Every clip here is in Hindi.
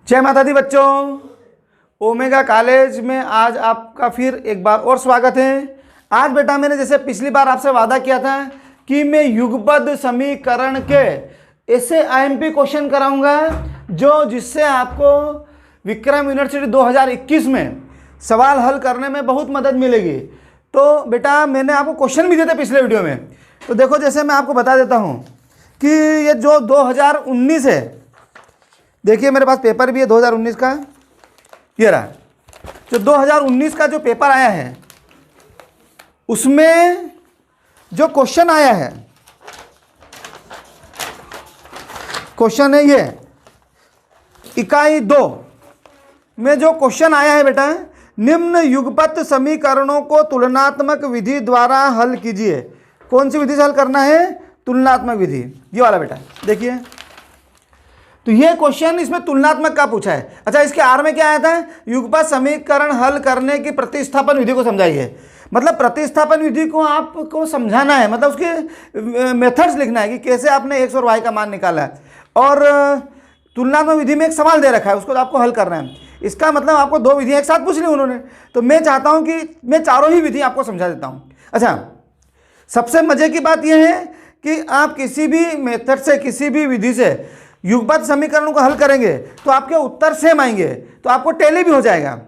जय माता दी बच्चों, ओमेगा कॉलेज में आज आपका फिर एक बार और स्वागत है। आज बेटा मैंने जैसे पिछली बार आपसे वादा किया था कि मैं युगपद समीकरण के ऐसे आईएमपी क्वेश्चन कराऊंगा जो जिससे आपको विक्रम यूनिवर्सिटी 2021 में सवाल हल करने में बहुत मदद मिलेगी। तो बेटा मैंने आपको क्वेश्चन भी दिए थे पिछले वीडियो में, तो देखो जैसे मैं आपको बता देता हूँ कि ये जो 2019 है, देखिए मेरे पास पेपर भी है 2019 का, ये रहा। जो 2019 का जो पेपर आया है उसमें जो क्वेश्चन आया है, क्वेश्चन है ये इकाई 2 में जो क्वेश्चन आया है बेटा, निम्न युगपत समीकरणों को तुलनात्मक विधि द्वारा हल कीजिए। कौन सी विधि से हल करना है? तुलनात्मक विधि, ये वाला बेटा देखिए। तो ये क्वेश्चन इसमें तुलनात्मक का पूछा है। अच्छा, इसके आर में क्या आया था? युगपत समीकरण हल करने की प्रतिस्थापन विधि को समझाइए। मतलब प्रतिस्थापन विधि को आपको समझाना है, मतलब उसके मेथड्स लिखना है कि कैसे आपने एक्स और वाई का मान निकाला है। और तुलनात्मक विधि में एक सवाल दे रखा है, उसको आपको हल करना है। इसका मतलब आपको दो विधियां एक साथ पूछ ली उन्होंने, तो मैं चाहता हूं कि मैं चारों ही विधि आपको समझा देता हूं। अच्छा, सबसे मजे की बात यह है कि आप किसी भी मेथड से, किसी भी विधि से युगपत समीकरणों को हल करेंगे तो आपके उत्तर सेम आएंगे, तो आपको टैली भी हो जाएगा।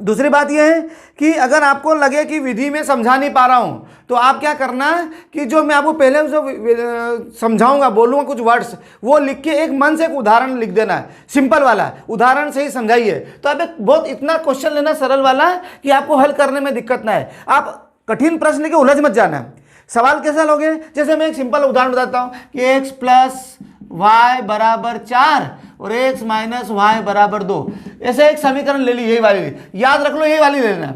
दूसरी बात यह है कि अगर आपको लगे कि विधि में समझा नहीं पा रहा हूं, तो आप क्या करना कि जो मैं आपको पहले जो समझाऊंगा, बोलूंगा कुछ वर्ड्स, वो लिख के एक मन से एक उदाहरण लिख देना है, सिंपल वाला उदाहरण से ही समझाइए। तो आप एक बहुत इतना क्वेश्चन लेना सरल वाला कि आपको हल करने में दिक्कत ना है। आप कठिन प्रश्न लेके उलझ मत जाना। सवाल कैसा लोगे? जैसे मैं एक सिंपल उदाहरण बताता हूं कि x प्लस y बराबर 4 और x माइनस वाई बराबर 2, ऐसे एक समीकरण ले ली, यही वाली याद रख लो, यही वाली लेना।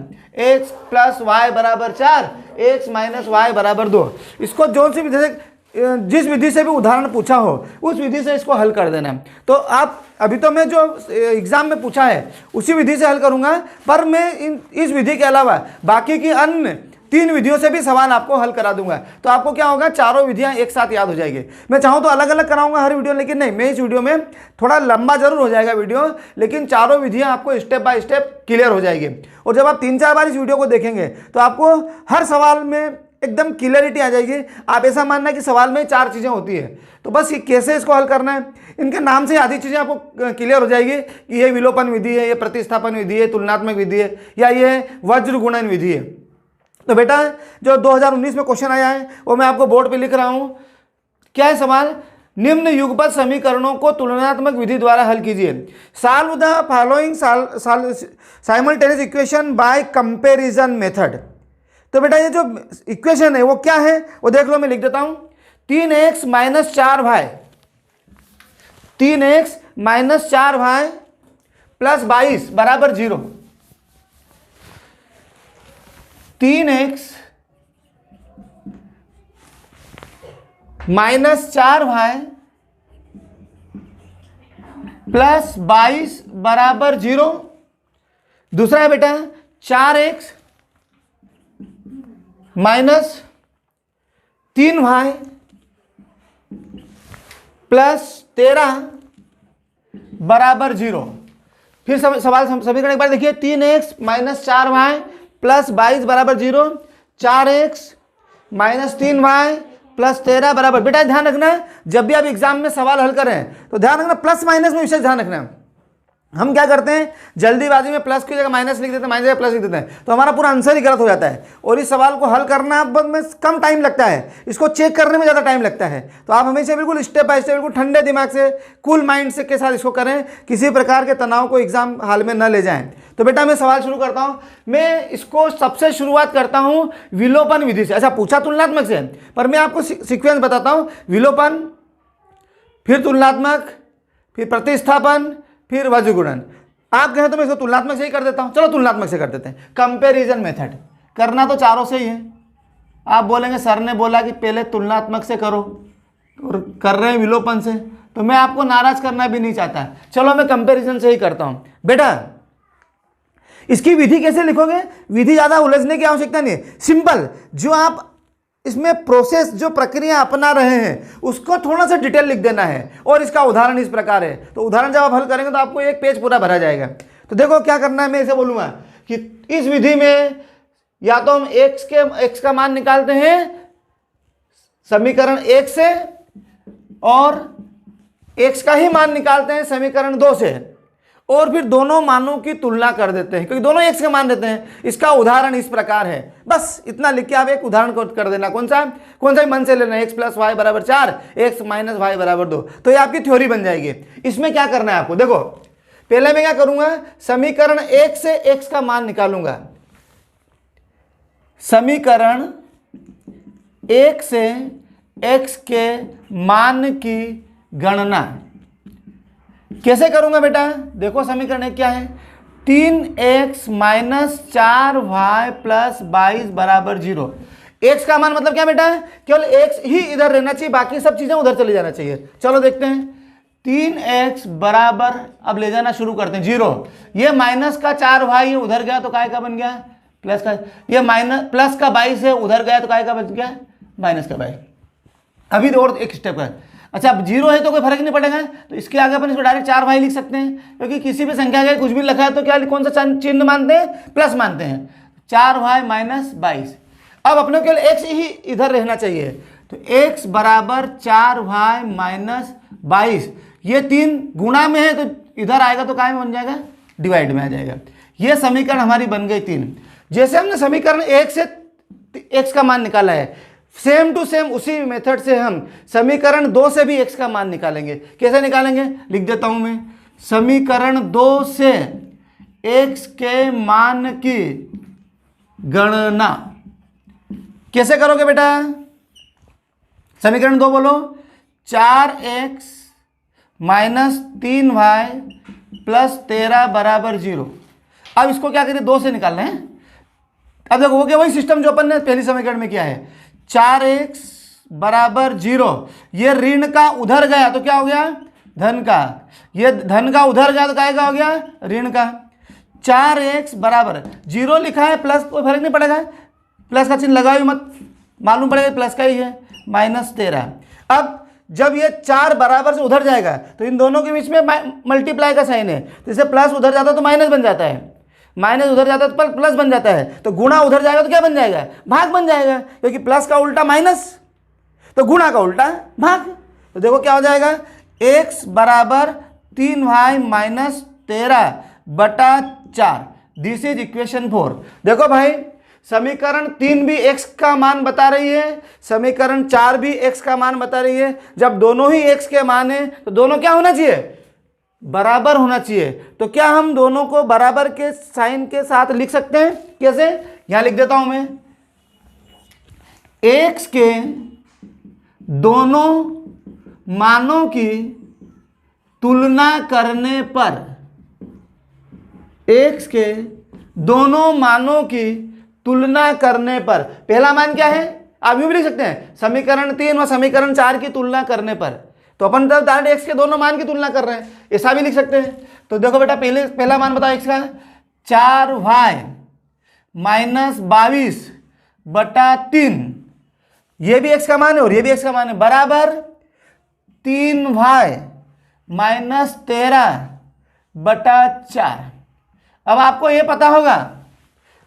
x प्लस वाई बराबर 4, x माइनस वाई बराबर 2। इसको जो सी विधि से, जिस विधि से भी उदाहरण पूछा हो उस विधि से इसको हल कर देना है। तो आप अभी तो मैं जो एग्जाम में पूछा है उसी विधि से हल करूंगा, पर मैं इस विधि के अलावा बाकी की अन्य 3 विधियों से भी सवाल आपको हल करा दूंगा। तो आपको क्या होगा, चारों विधियां एक साथ याद हो जाएगी। मैं चाहूं तो अलग अलग कराऊंगा हर वीडियो, लेकिन नहीं, मैं इस वीडियो में थोड़ा लंबा जरूर हो जाएगा वीडियो, लेकिन चारों विधियां आपको स्टेप बाय स्टेप क्लियर हो जाएगी। और जब आप 3-4 बार इस वीडियो को देखेंगे तो आपको हर सवाल में एकदम क्लियरिटी आ जाएगी। आप ऐसा मानना कि सवाल में 4 चीज़ें होती है, तो बस ये कैसे इसको हल करना है, इनके नाम से आधी चीज़ें आपको क्लियर हो जाएगी कि ये विलोपन विधि है, ये प्रतिस्थापन विधि है, तुलनात्मक विधि है, या ये वज्र गुणन विधि है। तो बेटा जो 2019 में क्वेश्चन आया है वो मैं आपको बोर्ड पे लिख रहा हूं। क्या है सवाल? निम्न युगपत समीकरणों को तुलनात्मक विधि द्वारा हल कीजिए। Solve the following simultaneous equation by comparison method. तो बेटा ये जो इक्वेशन है वो क्या है वो देख लो, मैं लिख देता हूं। 3x minus 4y, 3x minus 4y plus 22 बराबर 0। 3x माइनस 4y प्लस 22 बराबर 0। दूसरा है बेटा 4x माइनस 3y प्लस 13 बराबर 0। फिर सवाल समीकरण एक बार देखिए। 3x माइनस 4y प्लस 22 बराबर 0, 4x माइनस 3y प्लस 13 बराबर। बेटा ध्यान रखना, जब भी आप एग्जाम में सवाल हल करें तो ध्यान रखना प्लस माइनस में विशेष ध्यान रखना। हम क्या करते हैं, जल्दीबाजी में प्लस की जगह माइनस लिख देते हैं, माइनस की जगह प्लस लिख देते हैं, तो हमारा पूरा आंसर ही गलत हो जाता है। और इस सवाल को हल करना में कम टाइम लगता है, इसको चेक करने में ज़्यादा टाइम लगता है। तो आप हमेशा बिल्कुल स्टेप बाय स्टेप, बिल्कुल ठंडे दिमाग से, कूल माइंड से के साथ इसको करें, किसी प्रकार के तनाव को एग्जाम हाल में न ले जाएं। तो बेटा मैं सवाल शुरू करता हूं। मैं इसको सबसे शुरुआत करता हूं विलोपन विधि से। अच्छा, पूछा तुलनात्मक से, पर मैं आपको सीक्वेंस बताता हूं। विलोपन, फिर तुलनात्मक, फिर प्रतिस्थापन, फिर वज्र गुणन। आप कहें तो मैं इसको तुलनात्मक से ही कर देता हूं। चलो तुलनात्मक से कर देते हैं। कंपैरिजन मेथड करना तो चारों से ही है। आप बोलेंगे सर ने बोला कि पहले तुलनात्मक से करो और कर रहे हैं विलोपन से, तो मैं आपको नाराज करना भी नहीं चाहता। चलो मैं कंपैरिजन से ही करता हूं। बेटा इसकी विधि कैसे लिखोगे? विधि ज़्यादा उलझने की आवश्यकता नहीं है, सिंपल। जो आप इसमें प्रोसेस जो प्रक्रिया अपना रहे हैं उसको थोड़ा सा डिटेल लिख देना है। और इसका उदाहरण इस प्रकार है, तो उदाहरण जब आप हल करेंगे तो आपको एक पेज पूरा भरा जाएगा। तो देखो क्या करना है, मैं इसे बोलूँगा कि इस विधि में या तो हम x का मान निकालते हैं समीकरण 1 से, और x का ही मान निकालते हैं समीकरण 2 से, और फिर दोनों मानों की तुलना कर देते हैं क्योंकि दोनों x का मान देते हैं। इसका उदाहरण इस प्रकार है, बस इतना लिख के आप एक उदाहरण को कर देना। कौन सा मन से लेना है, x + y = 4, x - y = 2। तो ये आपकी थ्योरी बन जाएगी। इसमें क्या करना है आपको, देखो पहले मैं क्या करूंगा, समीकरण 1 से x का मान निकालूंगा। समीकरण 1 से x के मान की गणना कैसे करूंगा बेटा, देखो समीकरण 1 क्या है, 3x - 4y + 22 = 0। x का मान मतलब क्या बेटा, केवल x ही इधर रहना चाहिए, बाकी सब चीजें उधर चली जाना चाहिए। चलो देखते हैं, 3x बराबर, अब ले जाना शुरू करते हैं 0। ये माइनस का 4y ये उधर गया तो काय का बन गया प्लस का, ये प्लस का 22 है उधर गया तो काय का बच गया माइनस का 22। अभी और एक स्टेप है, अच्छा अब 0 है तो कोई फर्क नहीं पड़ेगा, तो इसके आगे अपन इसको डायरेक्ट 4y लिख सकते हैं क्योंकि किसी भी संख्या का कुछ भी लिखा है तो क्या कौन सा चिन्ह मानते हैं, प्लस मानते हैं। 4y - 22। अब अपने केवल x ही इधर रहना चाहिए, तो x बराबर 4y - 22। ये 3 गुणा में है तो इधर आएगा तो काय में बन जाएगा, डिवाइड में आ जाएगा। ये समीकरण हमारी बन गई 3। जैसे हमने समीकरण 1 से x का मान निकाला है, सेम टू सेम उसी मेथड से हम समीकरण 2 से भी x का मान निकालेंगे। कैसे निकालेंगे, लिख देता हूं मैं, समीकरण 2 से x के मान की गणना कैसे करोगे बेटा, समीकरण 2 बोलो, 4x - 3y + 13 = 0। अब इसको क्या करिए, 2 से निकालना है। अब देखो वो क्या, वही सिस्टम जो अपन ने पहली समीकरण में किया है, 4x = 0। ये ऋण का उधर गया तो क्या हो गया, धन का, ये धन का उधर गया तो काय का हो गया, ऋण का। 4x बराबर 0 लिखा है, प्लस कोई फर्क नहीं पड़ेगा, प्लस का चिन्ह लगाओ मत, मालूम पड़ेगा प्लस का ही है, -13। अब जब ये 4 बराबर से उधर जाएगा तो इन दोनों के बीच में मल्टीप्लाई का साइन है, तो इसे प्लस उधर जाता है तो माइनस बन जाता है, माइनस उधर जाता है तो प्लस बन जाता है, तो गुणा उधर जाएगा तो क्या बन जाएगा, भाग बन जाएगा, क्योंकि प्लस का उल्टा माइनस तो गुणा का उल्टा भाग। तो देखो क्या हो जाएगा, x बराबर 3y - 13 / 4। This is equation 4। देखो भाई समीकरण 3 भी x का मान बता रही है, समीकरण 4 भी x का मान बता रही है। जब दोनों ही x के मान है तो दोनों क्या होना चाहिए, बराबर होना चाहिए। तो क्या हम दोनों को बराबर के साइन के साथ लिख सकते हैं, कैसे, यहां लिख देता हूं मैं, x के दोनों मानों की तुलना करने पर, x के दोनों मानों की तुलना करने पर, पहला मान क्या है, आप यूं भी लिख सकते हैं, समीकरण 3 और समीकरण 4 की तुलना करने पर, तो अपन तब डायरेक्ट x के दोनों मान की तुलना कर रहे हैं, ऐसा भी लिख सकते हैं। तो देखो बेटा पहला मान बताओ x का, 4y - 22 / 3, ये भी x का मान है और ये भी x का मान है, बराबर 3y - 13 / 4। अब आपको ये पता होगा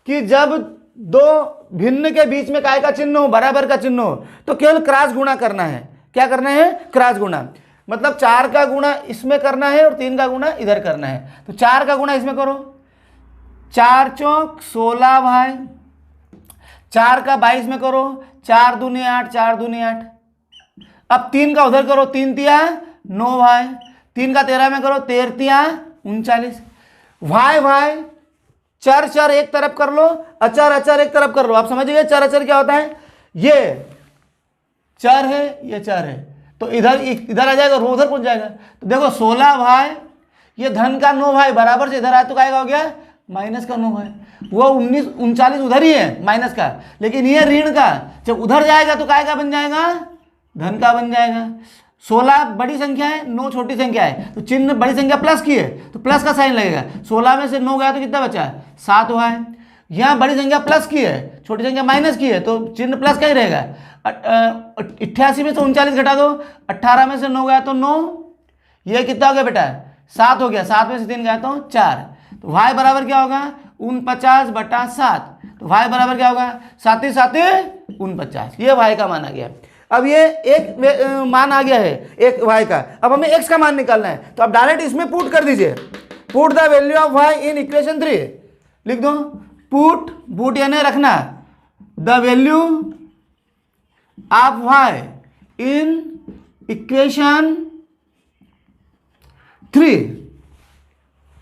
कि जब दो भिन्न के बीच में काय का चिन्ह हो, बराबर का चिन्ह हो, तो केवल क्रॉस गुणा करना है। क्या करना है, क्रॉस गुणा, मतलब 4 का गुणा इसमें करना है और 3 का गुणा इधर करना है। तो 4 का गुणा इसमें करो, 4 चौक 16y, 4 का 22 में करो, 4 दूनी 8, 4 दूनी 8। अब 3 का उधर करो, 3 तिया 9y, 3 का 13 में करो, 13 तिया 39। y चर चर एक तरफ कर लो, अचर अचर एक तरफ कर लो। आप समझ गए चर अचर क्या होता है, ये चर है ये चर है, तो इधर आ जाएगा, उधर पहुंच जाएगा। तो देखो 16y ये धन का 9y बराबर से इधर आया तो क्या हो गया, माइनस का 9y। वो 39 उधर ही है माइनस का, लेकिन ये ऋण का, जब उधर जाएगा तो काय का बन जाएगा, धन का बन जाएगा। 16 बड़ी संख्या है, 9 छोटी संख्या है, तो चिन्ह बड़ी संख्या प्लस की है तो प्लस का साइन लगेगा। 16 में से 9 गया तो कितना बचा, 7 हुआ है। यहाँ बड़ी संख्या प्लस की है, छोटी संख्या माइनस की है, तो चिन्ह प्लस का ही रहेगा। 88 में से 39 घटा दो, 18 में से 9 गया तो 9, ये कितना हो गया बेटा 7 हो गया, 7 में से 3 गया तो 4, तो y बराबर क्या होगा 49/7, तो y बराबर क्या होगा 7 49, ये y का मान आ गया। अब ये एक मान आ गया है एक y का, अब हमें x का मान निकालना है, तो आप डायरेक्ट इसमें पुट कर दीजिए, put the value of y in equation 3, लिख दो पुट यानी रखना, the value of y in equation 3।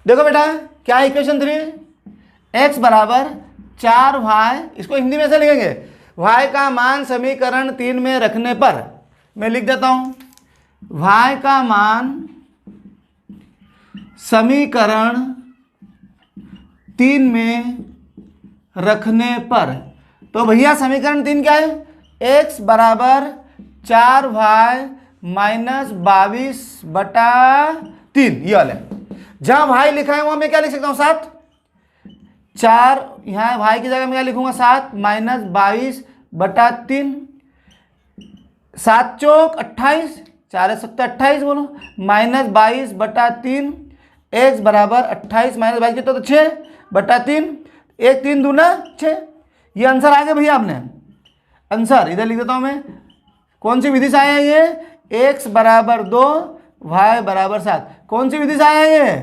देखो बेटा क्या है इक्वेशन 3, x बराबर 4y, इसको हिंदी में से लिखेंगे, y का मान समीकरण 3 में रखने पर, मैं लिख देता हूं y का मान समीकरण 3 में रखने पर, तो भैया समीकरण 3 क्या है, x बराबर 4y माइनस 22/3, ये वाला है। जहां y लिखा है वहां मैं क्या लिख सकता हूं 7, 4 यहाँ y की जगह मैं क्या लिखूंगा 7 माइनस 22/3, 7 चौक 28, 4 7 28 बोलो, माइनस 22/3, x बराबर 28 माइनस 22 कितना तो 6/3, 1 3 दूना 6, ये आंसर आ गया भैया आपने, आंसर इधर लिख देता हूं मैं, कौन सी विधि से आया है ये, x बराबर 2 y बराबर 7, कौन सी विधि से आया है ये,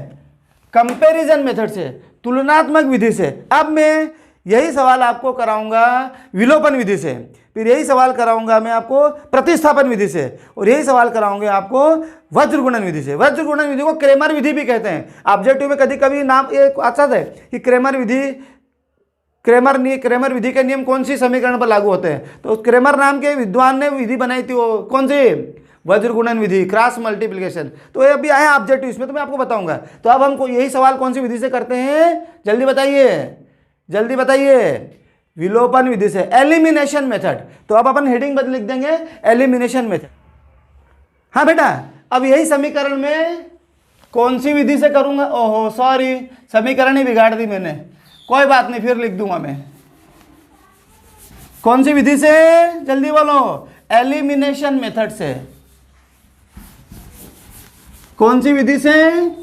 कंपैरिजन मेथड से, तुलनात्मक विधि से। अब मैं यही सवाल आपको कराऊंगा विलोपन विधि से, फिर यही सवाल कराऊंगा मैं आपको प्रतिस्थापन विधि से, और यही सवाल कराऊंगे आपको वज्र गुणन विधि से। वज्र गुणन विधि को क्रेमर विधि भी कहते हैं, ऑब्जेक्टिव में कभी कभी नाम ये आता है कि क्रेमर विधि, क्रेमर विधि के नियम कौन सी समीकरण पर लागू होते हैं, तो क्रेमर नाम के विद्वान ने विधि बनाई थी, वो कौन सी, वज्र गुणन विधि, क्रॉस मल्टीप्लिकेशन। तो ये अभी आया ऑब्जेक्टिव, इसमें तो मैं आपको बताऊंगा। तो अब हम यही सवाल कौन सी विधि से करते हैं, जल्दी बताइए, जल्दी बताइए, विलोपन विधि से, एलिमिनेशन मेथड। तो अब अपन हेडिंग बदल लिख देंगे एलिमिनेशन मेथड। हाँ बेटा, अब यही समीकरण में कौन सी विधि से करूंगा, ओहो सॉरी समीकरण ही बिगाड़ दी मैंने, कोई बात नहीं फिर लिख दूंगा मैं, कौन सी विधि से, जल्दी बोलो, एलिमिनेशन मेथड से। कौन सी विधि से,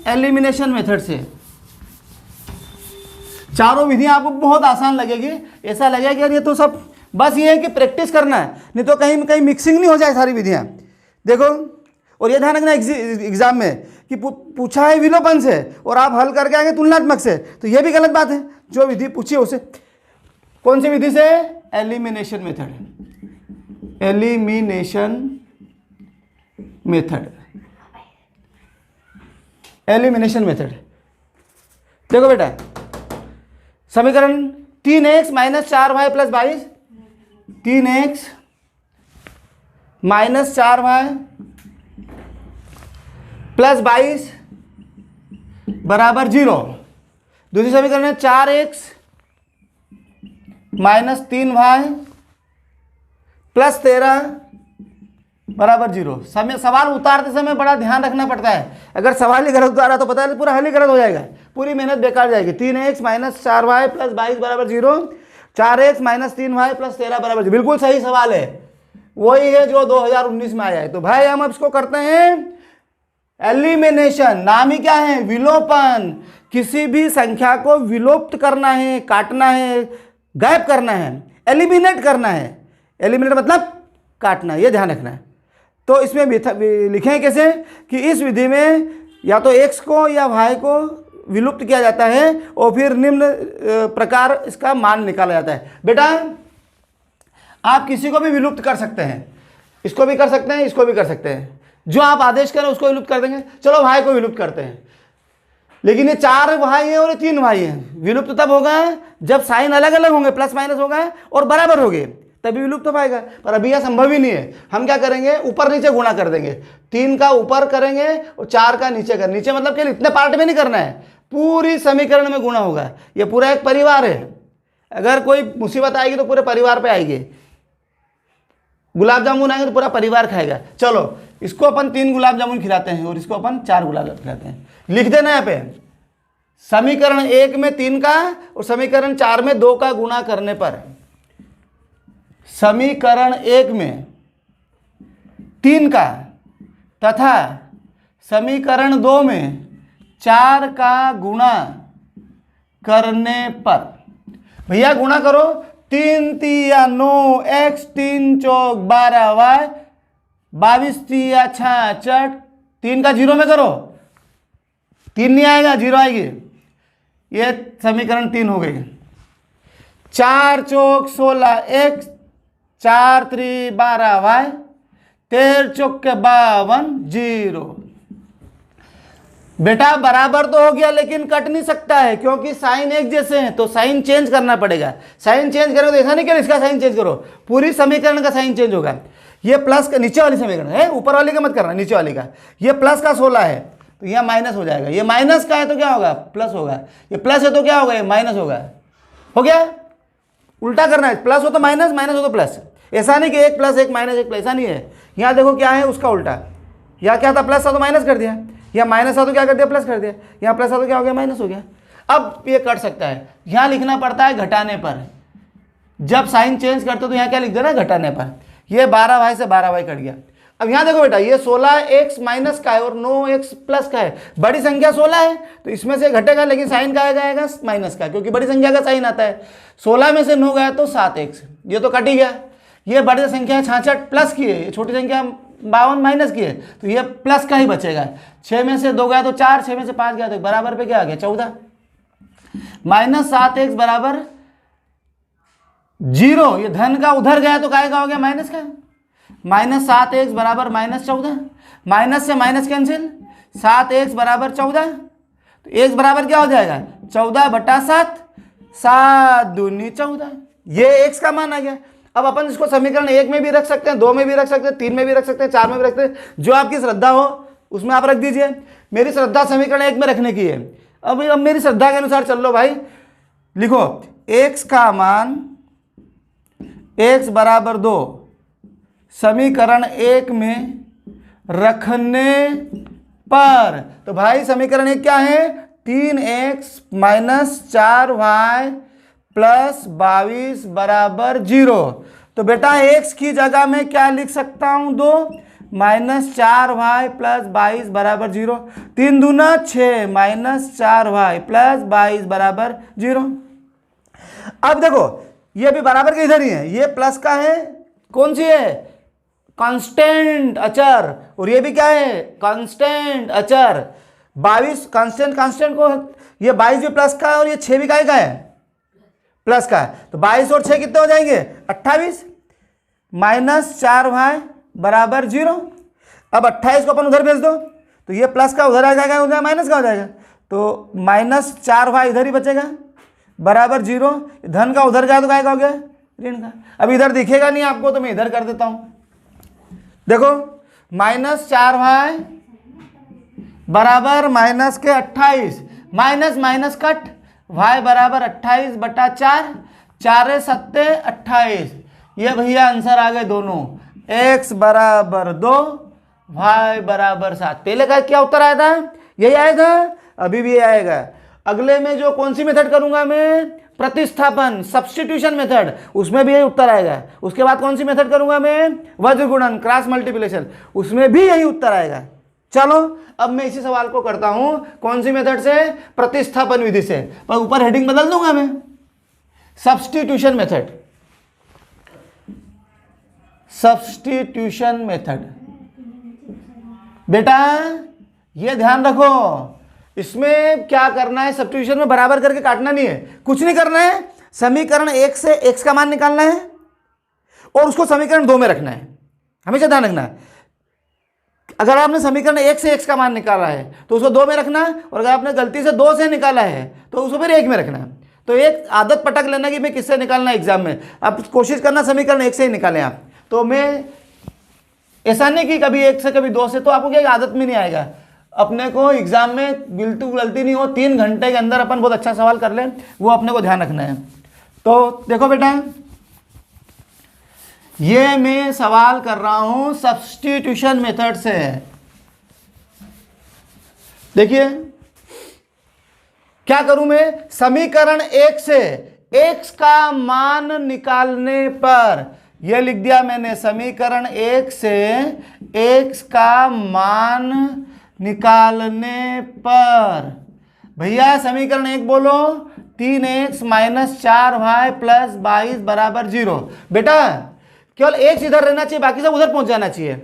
एलिमिनेशन मेथड से। चारों विधियां आपको बहुत आसान लगेगी, ऐसा लगेगा कि यार ये तो सब बस ये है कि प्रैक्टिस करना है, नहीं तो कहीं कहीं मिक्सिंग नहीं हो जाए सारी विधियां। देखो, और ये ध्यान रखना एग्जाम में कि पूछा है विलोपन से और आप हल करके आएंगे तुलनात्मक से, तो ये भी गलत बात है, जो विधि पूछी है उसे। कौन सी विधि से, elimination method, elimination method, elimination method. देखो बेटा, समीकरण 3x minus 4y plus 22, 3x minus 4y plus 22 बराबर 0। दूसरी समीकरण है 4x माइनस 3y प्लस 13 बराबर 0। सवाल उतारते समय बड़ा ध्यान रखना पड़ता है, अगर सवाल ही गलत उतारा तो पता है पूरा हल ही गलत हो जाएगा, पूरी मेहनत बेकार जाएगी। 3x माइनस 4y प्लस 22 बराबर 0, 4x माइनस 3y प्लस 13 बराबर 0, बिल्कुल सही सवाल है, वही है जो 2019 में आया है। तो भाई हम अब इसको करते हैं एलिमिनेशन, नाम ही क्या है, विलोपन। किसी भी संख्या को विलोप्त करना है, काटना है, गायब करना है, एलिमिनेट करना है। एलिमिनेट मतलब काटना, ये ध्यान रखना है। तो इसमें लिखें कैसे कि इस विधि में या तो x को या y को विलुप्त किया जाता है और फिर निम्न प्रकार इसका मान निकाला जाता है। बेटा आप किसी को भी विलुप्त कर सकते हैं, इसको भी कर सकते हैं, इसको भी कर सकते हैं, जो आप आदेश करें उसको विलुप्त कर देंगे। चलो y को विलुप्त करते हैं, लेकिन ये 4 y है और ये 3 y है, विलुप्त तब होगा जब साइन अलग अलग होंगे, प्लस माइनस होगा और बराबर होंगे, तभी विलुप्त हो पाएगा। पर अभी यह संभव ही नहीं है। हम क्या करेंगे, ऊपर नीचे गुणा कर देंगे, 3 का ऊपर करेंगे और 4 का नीचे करेंगे। नीचे मतलब कि इतने पार्ट में नहीं करना है, पूरी समीकरण में गुणा होगा। ये पूरा एक परिवार है, अगर कोई मुसीबत आएगी तो पूरे परिवार पे आएगी। गुलाब जामुन आएंगे तो पूरा परिवार खाएगा। चलो इसको अपन 3 गुलाब जामुन खिलाते हैं और इसको अपन 4 गुलाब जामुन खिलाते हैं। लिख देना यहाँ पे, समीकरण 1 में 3 का और समीकरण 4 में 2 का गुणा करने पर समीकरण 1 में 3 का तथा समीकरण 2 में 4 का गुणा करने पर, भैया गुणा करो, 3 तिया 9 x 3 चौक 12 y 22 तिया 66, 3 का 0 में करो, 3 नहीं आएगा, 0 आएगी। ये समीकरण 3 हो गई। 4 चौक 16 x 4 3 12 y 13 चौक के 52 0। बेटा बराबर तो हो गया लेकिन कट नहीं सकता है क्योंकि साइन एक जैसे हैं, तो साइन चेंज करना पड़ेगा। साइन चेंज करो तो ऐसा नहीं करो इसका साइन चेंज करो, पूरी समीकरण का साइन चेंज होगा। ये प्लस का नीचे वाली समीकरण है, ऊपर वाली का मत करना, नीचे वाली का। ये प्लस का 16 है तो यह माइनस हो जाएगा, ये माइनस का है तो क्या होगा, प्लस होगा। ये प्लस है तो क्या होगा, ये माइनस होगा। हो गया, उल्टा करना है, प्लस हो तो माइनस, माइनस हो तो प्लस। ऐसा नहीं कि एक प्लस एक माइनस एक प्लस, ऐसा नहीं है। यहाँ देखो क्या है, उसका उल्टा। यहाँ क्या था, प्लस था तो माइनस कर दिया, या माइनस था तो क्या कर दिया, प्लस कर दिया। यहाँ प्लस था तो क्या हो गया, माइनस हो गया। अब ये कट सकता है। यहाँ लिखना पड़ता है घटाने पर, जब साइन चेंज करते तो यहाँ क्या लिख देना, घटाने पर। ये 12y से 12y कट गया। अब यहाँ देखो बेटा, ये 16x माइनस का है और 9x प्लस का है। बड़ी संख्या 16 है तो इसमें से घटेगा, लेकिन साइन का आएगा माइनस का, क्योंकि बड़ी संख्या का साइन आता है। 16 में से 9 गया तो 7x, ये तो कट ही गया। ये बड़ी संख्या 66 प्लस की है, ये छोटी संख्या 52 माइनस की है, तो ये प्लस का ही बचेगा। 6 में से 2 गया तो 4, 6 में से 5 गया तो बराबर पे क्या आ गया, 14। माइनस 7x बराबर 0। ये धन का उधर गया तो काय का हो गया, माइनस का। माइनस 7x बराबर माइनस 14, माइनस से माइनस कैंसिल, 7x बराबर 14, तो x बराबर क्या हो जाएगा, 14/7, 7 दूनी 14। ये x का मान आ गया। अब अपन इसको समीकरण 1 में भी रख सकते हैं, 2 में भी रख सकते हैं, 3 में भी रख सकते हैं, 4 में भी रख सकते हैं, जो आपकी श्रद्धा हो उसमें आप रख दीजिए। मेरी श्रद्धा समीकरण 1 में रखने की है। अब मेरी श्रद्धा के अनुसार चल लो भाई। लिखो x का मान x बराबर 2 समीकरण 1 में रखने पर, तो भाई समीकरण 1 क्या है, 3x माइनस 4y प्लस 22 बराबर 0। तो बेटा x की जगह में क्या लिख सकता हूं, 2 माइनस 4y प्लस 22 बराबर 0। 3 दूना 6 माइनस 4y प्लस 22 बराबर 0। अब देखो ये भी बराबर के इधर ही है, ये प्लस का है, कौन सी है, कांस्टेंट अचर, और ये भी क्या है, कांस्टेंट अचर। 22 कांस्टेंट, कांस्टेंट को ये 22 भी प्लस का है और ये 6 भी का है, प्लस का है। तो 22 और 6 कितने हो जाएंगे, 28 माइनस 4y बराबर 0। अब 28 को अपन उधर भेज दो तो ये प्लस का उधर आ जाएगा, उधर माइनस का हो जाएगा, तो माइनस 4y इधर ही बचेगा बराबर 0। धन का उधर गया तो काय का हो गया, ऋण का। अब इधर दिखेगा नहीं आपको तो मैं इधर कर देता हूं। देखो माइनस 4y बराबर माइनस के 28, माइनस माइनस कट, y बराबर 28/4, 4 7 28। ये भैया आंसर आ गए दोनों, x बराबर 2 y बराबर 7। पहले का क्या उत्तर आया था, यही आया था, अभी भी आएगा। अगले में जो कौन सी मेथड करूंगा मैं, प्रतिस्थापन सब्स्टिट्यूशन मेथड, उसमें भी यही उत्तर आएगा। उसके बाद कौन सी मेथड करूंगा मैं, वज्र गुणन क्रॉस मल्टीप्लिकेशन, उसमें भी यही उत्तर आएगा। चलो अब मैं इसी सवाल को करता हूं, कौन सी मेथड से, प्रतिस्थापन विधि से, पर ऊपर हेडिंग बदल दूंगा मैं, सब्स्टिट्यूशन मेथड। सब्स्टिट्यूशन मेथड बेटा ये ध्यान रखो, इसमें क्या करना है, सब्स्टिट्यूशन में बराबर करके काटना नहीं है, कुछ नहीं करना है। समीकरण 1 से x का मान निकालना है और उसको समीकरण 2 में रखना है, हमेशा ध्यान रखना है। अगर आपने समीकरण 1 से x का मान निकाला है तो उसको 2 में रखना है, और अगर आपने गलती से 2 से निकाला है तो उसको फिर 1 में रखना है। तो एक आदत पटक लेना कि मैं किससे निकालना है एग्जाम में, आप कोशिश करना समीकरण 1 से ही निकालें आप। तो मैं ऐसा नहीं कि कभी 1 से कभी 2 से, तो आपको क्या आदत में नहीं आएगा। अपने को एग्जाम में बिल्कुल गलती नहीं हो, 3 घंटे के अंदर अपन बहुत अच्छा सवाल कर लें, वो अपने को ध्यान रखना है। तो देखो बेटा ये मैं सवाल कर रहा हूं सब्स्टिट्यूशन मेथड से। देखिए क्या करूं मैं, समीकरण 1 से x का मान निकालने पर ये लिख दिया मैंने समीकरण 1 से x का मान निकालने पर। भैया समीकरण 1 बोलो, 3x माइनस 4y प्लस 22 बराबर 0। बेटा केवल x इधर रहना चाहिए, बाकी सब उधर पहुंच जाना चाहिए।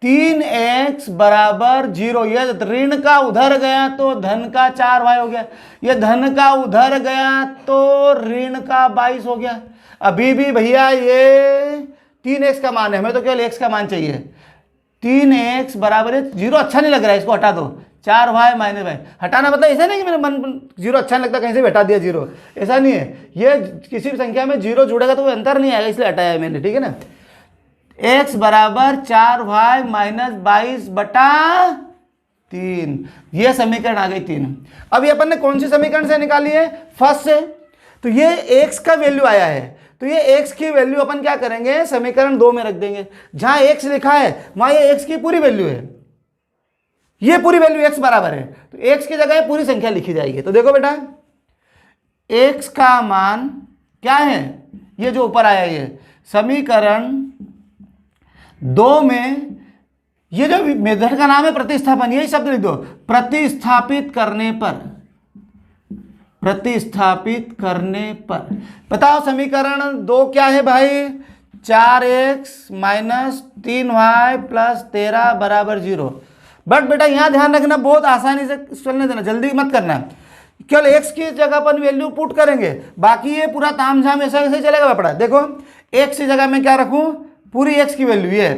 3x बराबर 0, ये ऋण का उधर गया तो धन का 4y हो गया, ये धन का उधर गया तो ऋण का 22 हो गया। अभी भी भैया ये 3x का मान है, हमें तो केवल x का मान चाहिए। 3x बराबर 0 अच्छा नहीं लग रहा है, इसको हटा दो। 4y माइनस वाई हटाना मतलब ऐसा नहीं कि मेरे मन 0 अच्छा नहीं लगता कहीं से भी हटा दिया 0, ऐसा नहीं है। ये किसी भी संख्या में 0 जुड़ेगा तो वो अंतर नहीं आएगा, इसलिए हटाया है मैंने, ठीक है ना। x बराबर 4y माइनस 22 बटा 3, ये समीकरण आ गई 3। अब ये अपन ने कौन सी समीकरण से निकाली है? फर्स्ट से। तो ये x का वैल्यू आया है, तो ये x की वैल्यू अपन क्या करेंगे, समीकरण 2 में रख देंगे। जहां x लिखा है वहां ये x की पूरी वैल्यू है, ये पूरी वैल्यू x बराबर है, तो x की जगह पूरी संख्या लिखी जाएगी। तो देखो बेटा x का मान क्या है, ये जो ऊपर आया ये समीकरण 2 में, ये जो मेथड का नाम है प्रतिस्थापन, यही शब्द लिख दो। प्रतिस्थापित करने पर, प्रतिस्थापित करने पर बताओ समीकरण 2 क्या है भाई? 4x माइनस 3y प्लस 13 बराबर 0। बट बेटा यहाँ ध्यान रखना, बहुत आसानी से चलने देना, जल्दी मत करना। केवल x की जगह पर वैल्यू पुट करेंगे, बाकी ये पूरा तामझाम ऐसा ऐसे चलेगा बेटा। देखो x की जगह में क्या रखूं, पूरी x की वैल्यू ये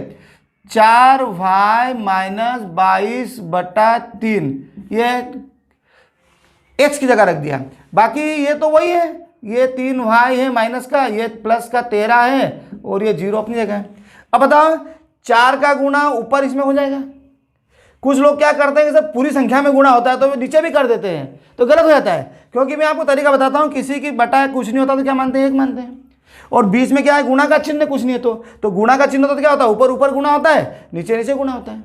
4y माइनस 22 बटा 3, ये x की जगह रख दिया। बाकी ये तो वही है, ये 3y है माइनस का, ये प्लस का 13 है, और ये 0 अपनी जगह है। अब बताओ 4 का गुणा ऊपर इसमें हो जाएगा। कुछ लोग क्या करते हैं कि सब पूरी संख्या में गुणा होता है तो वो नीचे भी कर देते हैं, तो गलत हो जाता है। क्योंकि मैं आपको तरीका बताता हूँ, किसी की बटा कुछ नहीं होता तो क्या मानते हैं, 1 मानते हैं। और बीच में क्या है, गुणा का चिन्ह कुछ नहीं है, तो गुणा का चिन्ह होता तो क्या होता है, ऊपर ऊपर गुणा होता है, नीचे नीचे गुणा होता है।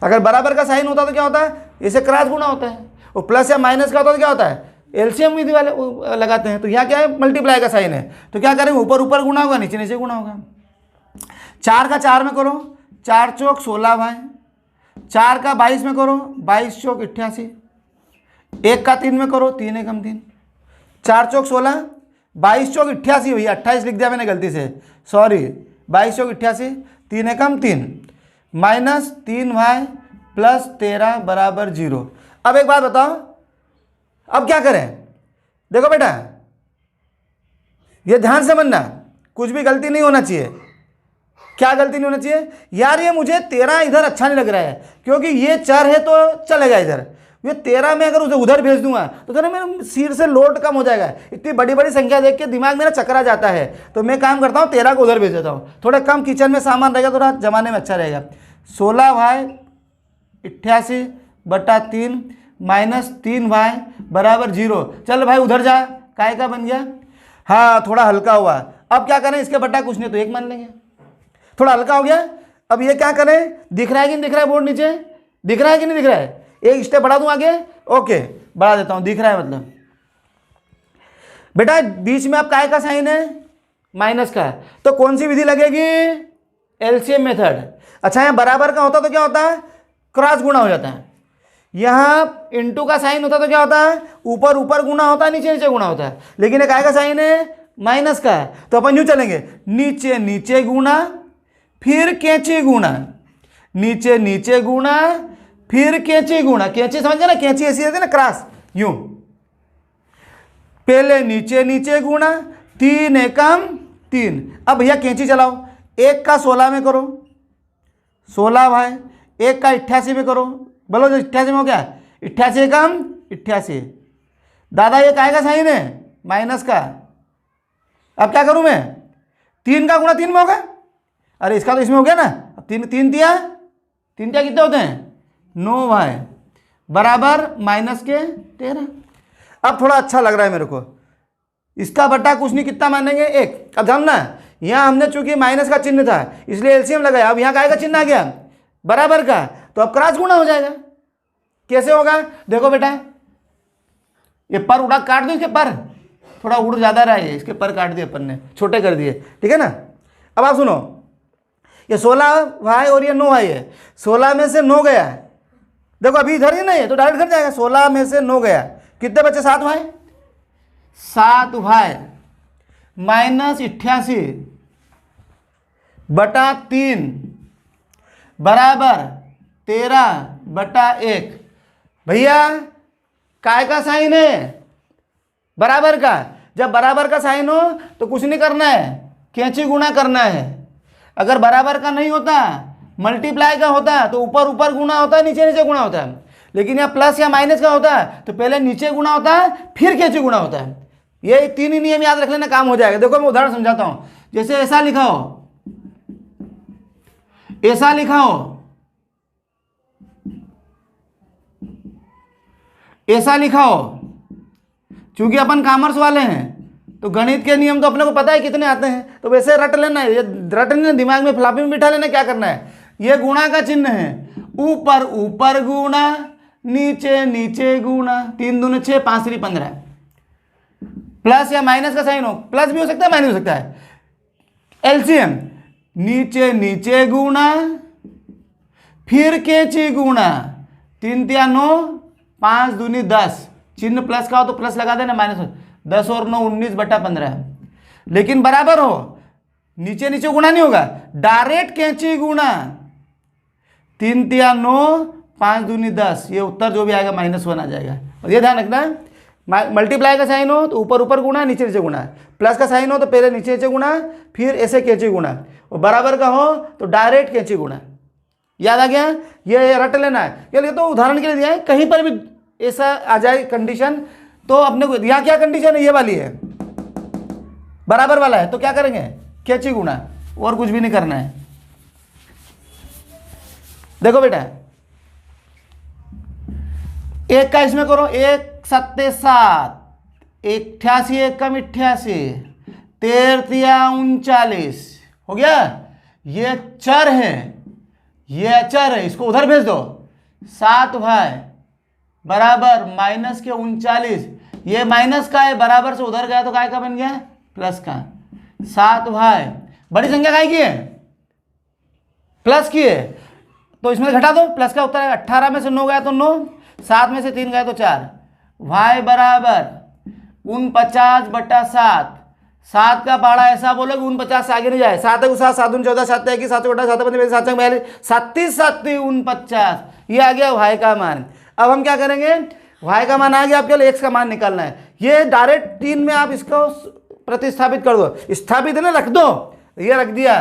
अगर बराबर का साइन होता तो क्या होता है, इसे क्रॉस गुणा होता है। और प्लस या माइनस का होता तो क्या होता है, एलसीएम विधि वाले लगाते हैं। तो यहाँ क्या है, मल्टीप्लाई का साइन है, तो क्या करेंगे, ऊपर ऊपर गुणा होगा, नीचे नीचे गुणा होगा। 4 का 4 में करो, 4 चौक 16 भाई, 4 का 22 में करो, 22 चौक 88, 1 का 3 में करो, 3 एकम 3, 4 चौक 16, 22 चौक 88 भैया, 28 लिख दिया मैंने गलती से, सॉरी, 22 चौक 88, 3 एकम 3 माइनस 3y प्लस 13 बराबर 0। अब एक बात बताओ, अब क्या करें? देखो बेटा ये ध्यान से समझना, कुछ भी गलती नहीं होना चाहिए। क्या गलती नहीं होना चाहिए यार, ये मुझे 13 इधर अच्छा नहीं लग रहा है, क्योंकि ये चर है तो चलेगा इधर। ये 13 में अगर उसे उधर भेज दूंगा तो ना मेरे सिर से लोड कम हो जाएगा। इतनी बड़ी बड़ी संख्या देख के दिमाग मेरा चकरा जाता है, तो मैं काम करता हूँ 13 को उधर भेज देता हूँ, थोड़ा कम किचन में सामान रहेगा, थोड़ा जमाने में अच्छा रहेगा। 16y 88 बटा 3 माइनस 3y बराबर 0। चल भाई उधर जा, काय का बन गया, हाँ थोड़ा हल्का हुआ। अब क्या करें, इसके बटा कुछ नहीं तो 1 मान लेंगे, थोड़ा हल्का हो गया। अब ये क्या करें, दिख रहा है कि नहीं दिख रहा है, बोर्ड नीचे दिख रहा है कि नहीं दिख रहा है, एक स्टेप बढ़ा दूं आगे, ओके बढ़ा देता हूं, दिख रहा है मतलब। बेटा बीच में अब काय का साइन है, माइनस का, तो कौन सी विधि लगेगी, एलसीएम मेथड। अच्छा यहाँ बराबर का होता तो क्या होता है, क्रॉस गुणा हो जाता है। यहाँ इनटू का साइन होता तो क्या होता है, ऊपर ऊपर गुणा होता है, नीचे नीचे गुणा होता है। लेकिन ये काय का साइन है, माइनस का है, तो अपन यूं चलेंगे, नीचे नीचे गुणा फिर कैंची गुणा, नीचे नीचे गुणा फिर कैंची गुणा। कैंची समझ गए ना, कैंची ऐसी रहती है ना क्रॉस, यूं पहले नीचे नीचे गुणा, 3 एकम 3। अब भैया कैंची चलाओ, 1 का 16 में करो 16 भाई, 1 का 88 में करो, बोलो जो 88 में हो गया, 88 एकम 88। दादा ये काय का साइन है, माइनस का। अब क्या करूं मैं, 3 का गुणा 3 में होगा, अरे इसका तो इसमें हो गया ना। अब 3 तिया कितने होते हैं, 9y बराबर माइनस के 13। अब थोड़ा अच्छा लग रहा है मेरे को, इसका बटा कुछ नहीं, कितना मानेंगे 1। अब जानना यहाँ हमने चूंकि माइनस का चिन्ह था इसलिए एलसीएम लगाया, अब यहाँ काय का चिन्ह आ गया, बराबर का, तो अब क्रॉस गुणा हो जाएगा। कैसे होगा, देखो बेटा ये पर उड़ा काट दो, इसके पर थोड़ा उड़ ज़्यादा रहा है, इसके पर काट दिए अपन ने, छोटे कर दिए, ठीक है ना। अब आप सुनो, ये 16y और ये 9y है, 16 में से 9 गया, देखो अभी इधर ही नहीं है तो डायरेक्ट घर जाएगा, 16 में से 9 गया, कितने बचे 7y, 7y माइनस 88 बटा 3 बराबर 13/1। भैया काय का साइन है, बराबर का। जब बराबर का साइन हो तो कुछ नहीं करना है, कैंची गुणा करना है। अगर बराबर का नहीं होता, मल्टीप्लाई का होता तो ऊपर ऊपर गुणा होता है, नीचे नीचे गुणा होता है। लेकिन यहाँ प्लस या माइनस का होता है तो पहले नीचे गुणा होता है फिर कैंची गुणा होता है। ये 3 ही नियम याद रख लेना, काम हो जाएगा। देखो मैं उदाहरण समझाता हूं, जैसे ऐसा लिखा हो, ऐसा लिखा हो, ऐसा लिखा हो। चूंकि अपन कॉमर्स वाले हैं तो गणित के नियम तो अपने को पता है कितने आते हैं, तो वैसे रट लेना है, ये रट लेना, दिमाग में फ्लॉपी में बिठा लेना। क्या करना है, ये गुणा का चिन्ह है, ऊपर ऊपर गुणा, नीचे नीचे गुणा, 3 दूनी 6, 5 3 15। प्लस या माइनस का साइन हो, प्लस भी हो सकता है माइनस हो सकता है। एलसीएम, नीचे नीचे गुणा फिर कैंची गुणा, 3 3 9, 5 दूनी 10, चिन्ह प्लस का हो तो प्लस लगा देना, माइनस हो 10 और 9 19/15। लेकिन बराबर हो, नीचे नीचे गुणा नहीं होगा, डायरेक्ट कैंची गुणा, 3 3 9, 5 दूनी 10, ये उत्तर जो भी आएगा -1 आ जाएगा। और ये ध्यान रखना, मल्टीप्लाई का साइन हो तो ऊपर ऊपर गुणा, नीचे नीचे गुणा, प्लस का साइन हो तो पहले नीचे नीचे गुणा फिर ऐसे कैंची गुणा, और बराबर का हो तो डायरेक्ट कैंची गुणा। याद आ गया, ये रट लेना है। ये तो उदाहरण के लिए दिया है, कहीं पर भी ऐसा आ जाए कंडीशन तो अपने को, यहाँ क्या कंडीशन है, ये वाली है, बराबर वाला है, तो क्या करेंगे, कैंची गुणा, और कुछ भी नहीं करना है। देखो बेटा, 1 का इसमें करो, 1 7 7, 88 1 कम 88, 13 3 39, हो गया। ये चर है, ये चर है, इसको उधर भेज दो। 7y बराबर माइनस के 39, ये माइनस का है, बराबर से उधर गया तो काय का बन गया, प्लस का। 7y बड़ी संख्या काय की है, प्लस की है, तो इसमें घटा दो, प्लस का उत्तर है। 18 में से 9 गया तो 9, 7 में से 3 गया तो 4। y बराबर 49/7, 7 का पहाड़ा ऐसा बोलो कि 49 से आगे नहीं जाए, 7 है 7 7 14 7 है कि 7 7 7 7 7 37 49, ये आ गया y का मान। अब हम क्या करेंगे, y का मान आ गया, आपके लिए x का मान निकालना है। ये डायरेक्ट 3 में आप इसको प्रतिस्थापित कर दो, स्थापित है ना, रख दो, ये रख दिया।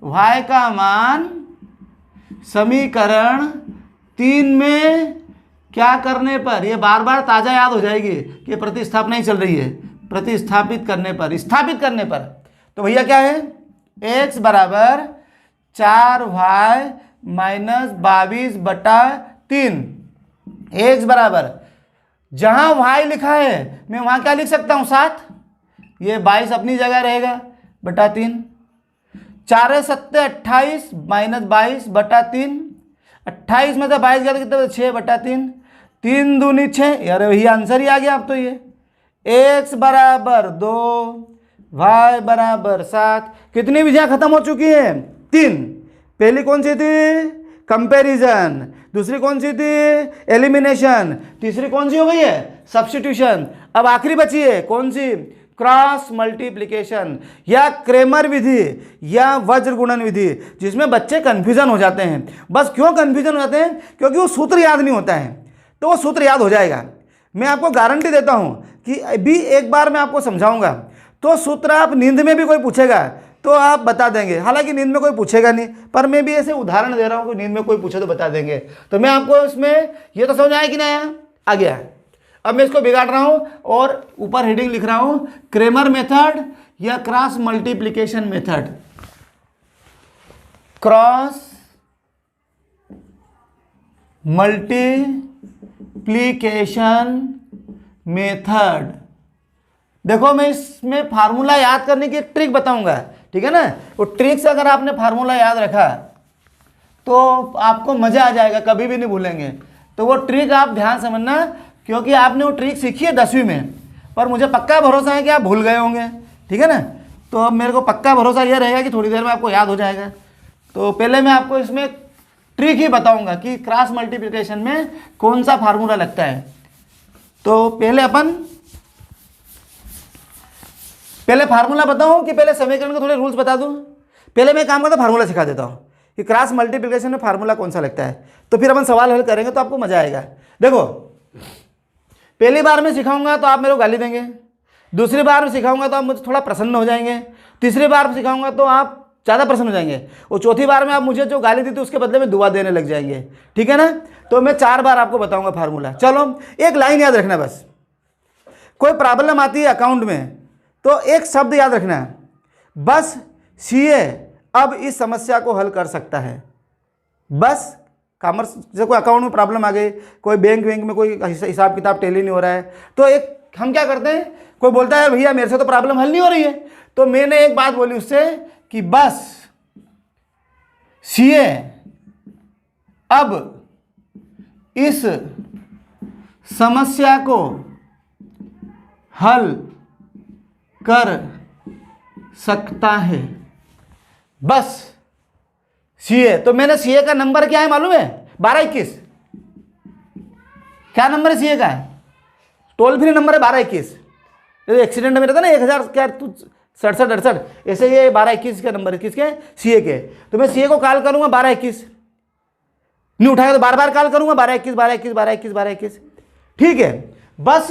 y का मान समीकरण 3 में क्या करने पर, ये बार बार ताजा याद हो जाएगी कि प्रतिस्थापना ही चल रही है, प्रतिस्थापित करने पर, स्थापित करने पर। तो भैया क्या है, x बराबर 4y माइनस 22/3, x बराबर, जहां y लिखा है मैं वहां क्या लिख सकता हूं 7, ये 22 अपनी जगह रहेगा /3, 4 7 28 माइनस 22/3, 28 में से 22 गया तो कितना, 6/3, 3 दूनी 6, यार वही आंसर ही आ गया अब तो। ये x बराबर 2, y बराबर 7, कितनी विधियां खत्म हो चुकी हैं, 3। पहली कौन सी थी, कंपैरिजन, दूसरी कौन सी थी, एलिमिनेशन, तीसरी कौन सी हो गई है, सब्स्टिट्यूशन। अब आखिरी बची है कौन सी, क्रॉस मल्टीप्लिकेशन या क्रेमर विधि या वज्र गुणन विधि, जिसमें बच्चे कंफ्यूजन हो जाते हैं। बस क्यों कंफ्यूजन हो जाते हैं, क्योंकि वो सूत्र याद नहीं होता है, तो वो सूत्र याद हो जाएगा। मैं आपको गारंटी देता हूं कि अभी एक बार मैं आपको समझाऊंगा तो सूत्र आप नींद में भी कोई पूछेगा तो आप बता देंगे। हालांकि नींद में कोई पूछेगा नहीं, पर मैं भी ऐसे उदाहरण दे रहा हूं कि नींद में कोई पूछे तो बता देंगे। तो मैं आपको इसमें ये तो समझ आया कि नहीं आया, आ गया। अब मैं इसको बिगाड़ रहा हूं और ऊपर हेडिंग लिख रहा हूं, क्रेमर मेथड या cross multiplication method. Cross multiplication method. देखो मैं इसमें फार्मूला याद करने की एक ट्रिक बताऊंगा, ठीक है ना। वो ट्रिक से अगर आपने फार्मूला याद रखा तो आपको मजा आ जाएगा, कभी भी नहीं भूलेंगे। तो वो ट्रिक आप ध्यान समझना, क्योंकि आपने वो ट्रिक सीखी है 10वीं में, पर मुझे पक्का भरोसा है कि आप भूल गए होंगे, ठीक है ना। तो अब मेरे को पक्का भरोसा यह रहेगा कि थोड़ी देर में आपको याद हो जाएगा। तो पहले मैं आपको इसमें ट्रिक ही बताऊंगा कि क्रॉस मल्टीप्लिकेशन में कौन सा फार्मूला लगता है। तो पहले फार्मूला बताऊं कि पहले समीकरण के थोड़े रूल्स बता दूं? पहले मैं काम करता फार्मूला सिखा देता हूं कि क्रॉस मल्टीप्लिकेशन में फार्मूला कौन सा लगता है, तो फिर अपन सवाल हल करेंगे तो आपको मजा आएगा। देखो, पहली बार में सिखाऊंगा तो आप मेरे को गाली देंगे, दूसरी बार में सिखाऊंगा तो आप मुझे थोड़ा प्रसन्न हो जाएंगे, तीसरी बार में सिखाऊंगा तो आप ज़्यादा प्रसन्न हो जाएंगे, और चौथी बार में आप मुझे जो गाली दी थी उसके बदले में दुआ देने लग जाएंगे। ठीक है ना? तो मैं 4 बार आपको बताऊंगा फार्मूला। चलो, एक लाइन याद रखना बस। कोई प्रॉब्लम आती है अकाउंट में तो एक शब्द याद रखना है, बस सीए अब इस समस्या को हल कर सकता है। बस कॉमर्स जैसे कोई अकाउंट में प्रॉब्लम आ गई, कोई बैंक में कोई हिसाब किताब टैली नहीं हो रहा है, तो एक हम क्या करते हैं, कोई बोलता है भैया मेरे से तो प्रॉब्लम हल नहीं हो रही है, तो मैंने एक बात बोली उससे कि बस सीए अब इस समस्या को हल कर सकता है। बस सीए, तो मैंने सीए का नंबर क्या है मालूम है? 1221। क्या नंबर है सीए का? टोल फ्री नंबर है 1221। एक्सीडेंट में रहता ना 1000 क्या 67 68, ऐसे ये 1221 का नंबर है। किसके? सीए के। तो मैं सीए को कॉल करूंगा 1221, नहीं उठाएगा तो बार बार कॉल करूंगा 1221 1221 1221 1221। ठीक है, बस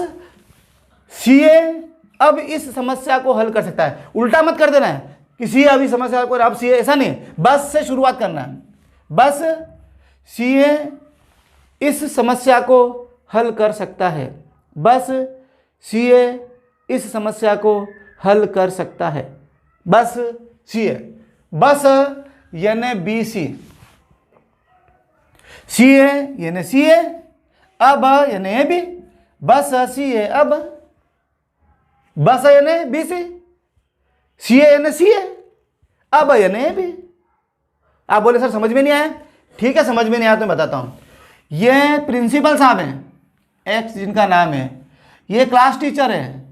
सीए अब इस समस्या को हल कर सकता है। उल्टा मत कर देना है कि सीए अभी समस्या को, अब सीए, ऐसा नहीं, बस से शुरुआत करना है। बस सीए इस समस्या को हल कर सकता है। बस सीए इस समस्या को हल कर सकता है। बस सीए, बस यानी बीसी, सीए यानी सीए, अब यानी ए बी, बस सीए अब, बस यानी बीसी, सीए यानी सीए, अब यानी ए बी। आप बोले सर समझ में नहीं आया? ठीक है, समझ में नहीं आया तो मैं बताता हूं। ये प्रिंसिपल साहब हैं, एक्स जिनका नाम है, ये क्लास टीचर है,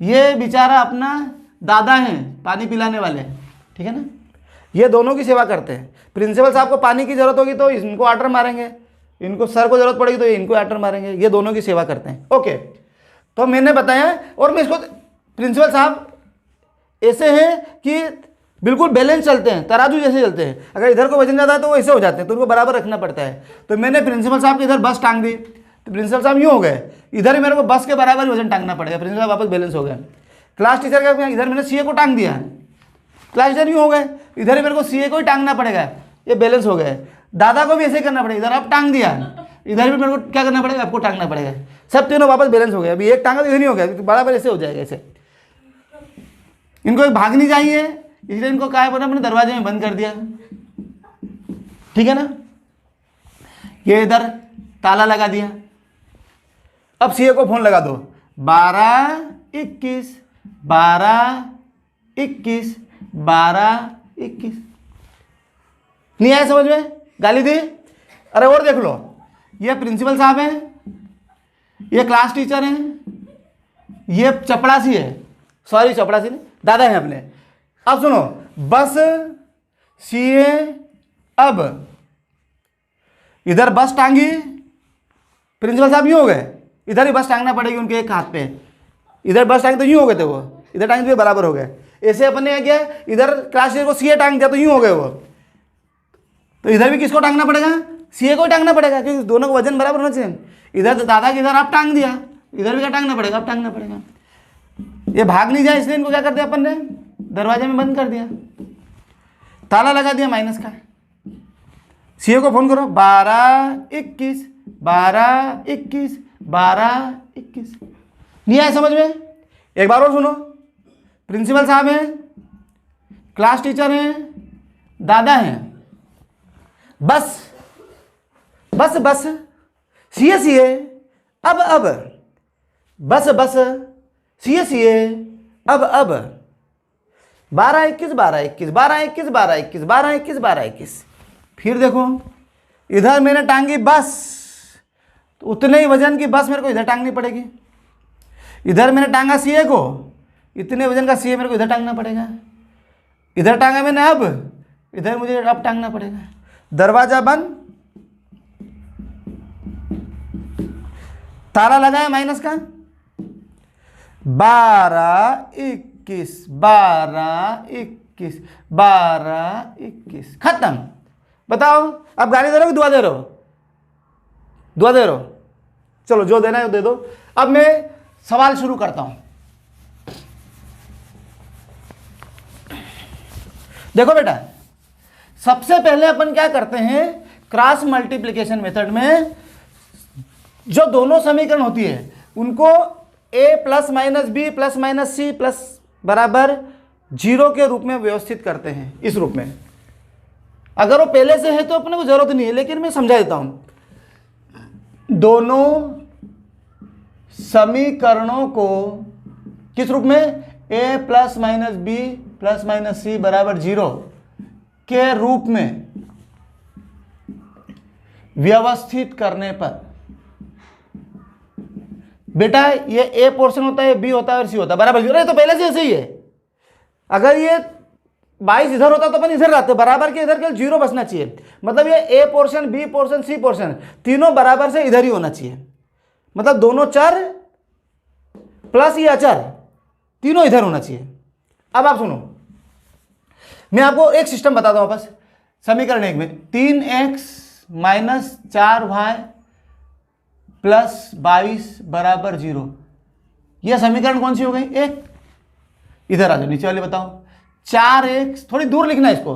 ये बेचारा अपना दादा हैं पानी पिलाने वाले। ठीक है ना? ये दोनों की सेवा करते हैं। प्रिंसिपल साहब को पानी की जरूरत होगी तो इनको आर्डर मारेंगे, इनको सर को जरूरत पड़ेगी तो इनको आर्डर मारेंगे। ये दोनों की सेवा करते हैं। ओके, तो मैंने बताया, और मैं इसको, प्रिंसिपल साहब ऐसे हैं कि बिल्कुल बैलेंस चलते हैं, तराजू जैसे चलते हैं। अगर इधर को वजन ज़्यादा है तो वो ऐसे हो जाते हैं, तो उनको बराबर रखना पड़ता है। तो मैंने प्रिंसिपल साहब के इधर बस टांग दी, तो प्रिंसिपल साहब यूँ हो गए, इधर ही मेरे को बस के बराबर वजन टांगना पड़ेगा। प्रिंसिपल साहब वापस बैलेंस हो गए। क्लास टीचर का इधर मैंने सीए को टांग दिया, क्लास टीचर यूँ हो गए, इधर ही मेरे को सीए को ही टांगना पड़ेगा, ये बैलेंस हो गए। दादा को भी ऐसे ही करना पड़ेगा, इधर आप टांग दिया, इधर भी मेरे को क्या करना पड़ेगा? आपको टांगना पड़ेगा। सब तीनों वापस बैलेंस हो गए। अभी एक टांगा तो इधर नहीं हो गया, बराबर ऐसे हो जाएगा ऐसे। इनको भाग नहीं चाहिए, इसलिए इनको क्या है, अपने दरवाजे में बंद कर दिया। ठीक है ना? ये इधर ताला लगा दिया। अब सीए को फोन लगा दो, 1221 1221 1221। नहीं आया समझ में? गाली दी? अरे और देख लो, ये प्रिंसिपल साहब हैं, ये क्लास टीचर हैं, ये चपड़ासी है, सॉरी चपड़ासी नहीं, दादा हैं अपने। अब सुनो, बस सीए अब, इधर बस टांगी, प्रिंसिपल साहब यूँ हो गए, इधर ही बस टांगना पड़ेगी उनके एक हाथ पे, इधर बस टांग तो यूँ हो गए थे वो, इधर टांग तो बराबर हो गए। ऐसे अपने क्या, इधर क्लास टीचर को सीए टांग दिया तो यूँ हो गए वो, तो इधर भी किसको टांगना पड़ेगा? सीए को टांगना पड़ेगा, क्योंकि दोनों का वजन बराबर होना चाहिए। इधर दादा के इधर आप टांग दिया, इधर भी क्या टांगना पड़ेगा? अब टांगना पड़ेगा। ये भाग नहीं जाए इसलिए इनको क्या कर दिया अपन ने? दरवाजे में बंद कर दिया, ताला लगा दिया माइनस का। सीए को फोन करो, 1221 1221 1221। नहीं आया समझ में? एक बार और सुनो, प्रिंसिपल साहब हैं, क्लास टीचर हैं, दादा हैं, बस बस बस सीए सीए अब बस बस सीए सीए अब 1221 1221 1221 1221 1221 1221। फिर देखो, इधर मैंने टांगी बस, तो उतने ही वजन की बस मेरे को इधर टांगनी पड़ेगी। इधर मैंने टांगा सीए को, इतने वजन का सी है, मेरे को इधर टांगना पड़ेगा, इधर टांगा मैंने, अब इधर मुझे अब टांगना पड़ेगा। दरवाजा बंद, ताला लगा है माइनस का, 12 21 12 21 12 21, खत्म। बताओ अब गाली दे रहे हो कि दुआ दे रहे हो? दुआ दे रहे हो, चलो जो देना है वो दे दो। अब मैं सवाल शुरू करता हूं। देखो बेटा, सबसे पहले अपन क्या करते हैं, क्रॉस मल्टीप्लिकेशन मेथड में जो दोनों समीकरण होती है उनको a plus minus B plus minus C plus बराबर 0 के रूप में व्यवस्थित करते हैं, इस रूप में। अगर वो पहले से है तो अपने को जरूरत नहीं है, लेकिन मैं समझा देता हूं। दोनों समीकरणों को किस रूप में, a plus minus B plus minus C बराबर 0 के रूप में व्यवस्थित करने पर, बेटा ये ए पोर्शन होता है, बी होता है और सी होता है, बराबर 0। तो पहले से ऐसे ही है। अगर ये 22 इधर होता तो अपन इधर रहते, बराबर के इधर के 0 बचना चाहिए। मतलब ये A portion, B portion, C portion तीनों बराबर से इधर ही होना चाहिए। मतलब दोनों चर प्लस ये अचर तीनों इधर होना चाहिए। अब आप सुनो, मैं आपको एक सिस्टम बताता हूं वापस। समीकरण 1 में 3x माइनस 4y प्लस 22 बराबर 0, यह समीकरण कौन सी हो गई, एक। इधर आ जाओ, नीचे वाले बताओ। 4x, थोड़ी दूर लिखना है इसको,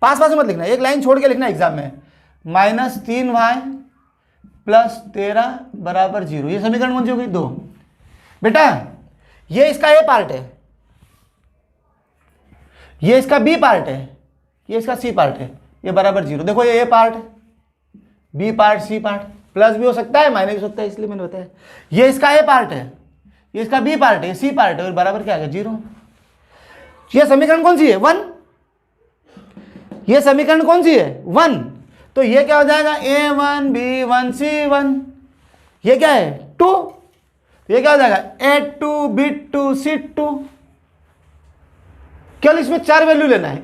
पास पास में मत लिखना, एक लाइन छोड़ के लिखना एग्जाम में। माइनस 3y प्लस 13 बराबर 0, यह समीकरण कौन सी हो गई, 2। बेटा ये इसका ए पार्ट है, ये इसका बी पार्ट है, ये इसका सी पार्ट है, ये बराबर 0। देखो ये A part, B part, C part, plus भी हो सकता है माइनस भी हो सकता है, इसलिए मैंने बताया। ये इसका ए पार्ट है, ये इसका बी पार्ट है, ये सी पार्ट है, और बराबर क्या आ गया, 0। ये समीकरण कौन सी है, 1। ये समीकरण कौन सी है, 1। तो ये क्या हो जाएगा, a1 b1 c1। ये क्या है, 2। ये क्या हो जाएगा, a2 b2 c2। केवल इसमें 4 वैल्यू लेना है।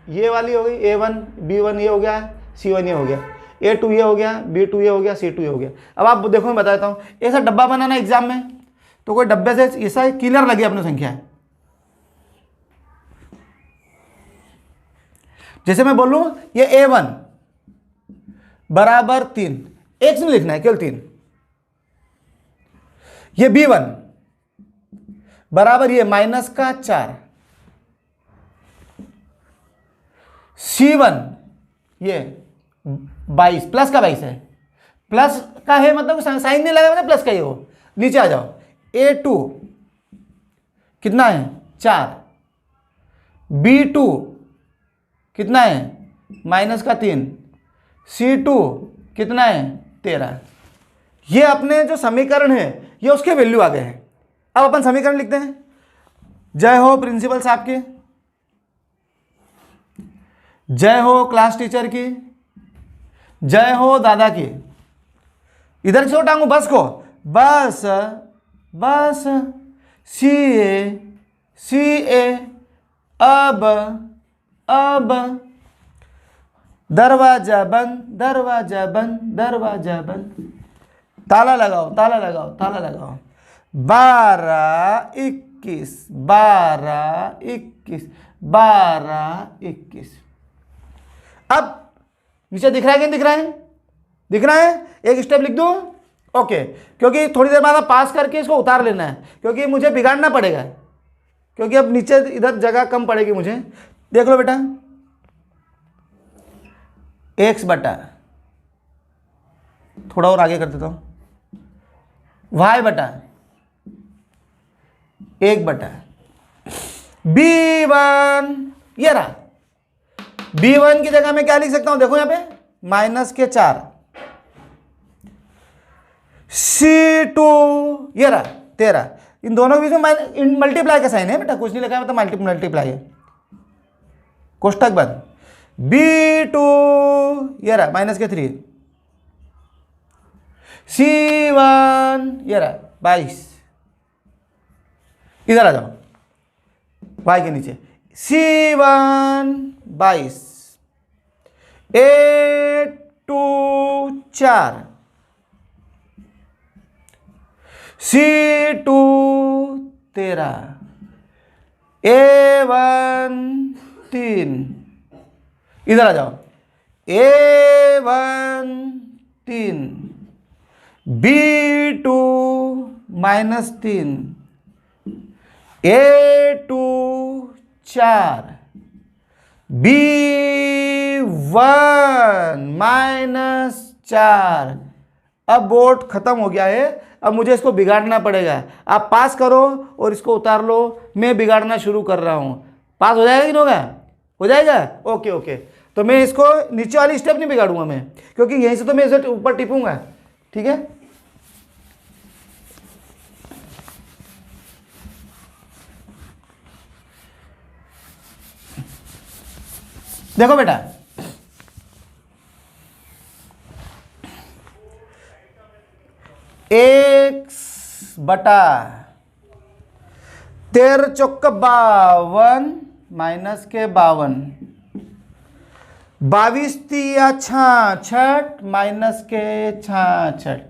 ये वाली हो गई a1 b1 ये हो गया, c1 ये हो गया, a2 ये हो गया, b2 ये हो गया, c2 ये हो गया। अब आप देखो मैं बता देता हूँ, ऐसा डब्बा बनाना एग्जाम में, तो कोई डब्बे से ऐसा क्लियर लगे अपनी संख्या है। जैसे मैं बोलूं ये a1 बराबर 3, एक नहीं लिखना है, केवल 3। ये b1 बराबर ये माइनस का 4, c1 ये 22 प्लस का 22 है, प्लस का है मतलब साइन नहीं लगा, मतलब प्लस का ही हो। नीचे आ जाओ, a2 कितना है, 4, b2 कितना है, माइनस का 3, c2 कितना है, 13। ये अपने जो समीकरण है ये उसके वैल्यू आ गए हैं। अब अपन समीकरण लिखते हैं। जय हो प्रिंसिपल साहब की, जय हो क्लास टीचर की, जय हो दादा की। इधर से उठाऊंगा बस को, बस बस सी ए, अब दरवाजा बंद, दरवाजा बंद, दरवाजा बंद, ताला लगाओ, ताला लगाओ, ताला लगाओ। 12 21 12 21 12 21। अब नीचे दिख रहा है कि नहीं दिख रहा है, दिख रहा है। एक स्टेप लिख दूं, ओके, क्योंकि थोड़ी देर बाद आप पास करके इसको उतार लेना है, क्योंकि मुझे बिगाड़ना पड़ेगा, क्योंकि अब नीचे इधर जगह कम पड़ेगी मुझे। देख लो बेटा, x बटा, थोड़ा और आगे कर देता हूं, y बटा 1 बटा b1, ये रहा। b1 की जगह मैं क्या लिख सकता हूं, देखो यहां पे माइनस के 4, c2 ये रहा 13। इन दोनों के बीच में मल्टीप्लाई का साइन है बेटा, कुछ नहीं लिखा है, मतलब मल्टीप्लाई है, कोष्टक बंद। b2 ये रहा माइनस के 3, c1 ये रहा 22। इधर आ जाओ, y के नीचे C1 22, A2 4, C2 13, A1 3, इधर आ जाओ, A1 3, B2 -3, A2 4, B1 -4। अब बोर्ड खत्म हो गया है, अब मुझे इसको बिगाड़ना पड़ेगा। आप पास करो और इसको उतार लो, मैं बिगाड़ना शुरू कर रहा हूं। पास हो जाएगा कि नहीं होगा? हो जाएगा। ओके ओके, तो मैं इसको नीचे वाली स्टेप नहीं बिगाड़ूंगा मैं, क्योंकि यहीं से तो मैं इसे ऊपर टिपूंगा। ठीक है, देखो बेटा, x बटा 13 चौक 52 माइनस के 52, 22 तिया 66 माइनस के 66,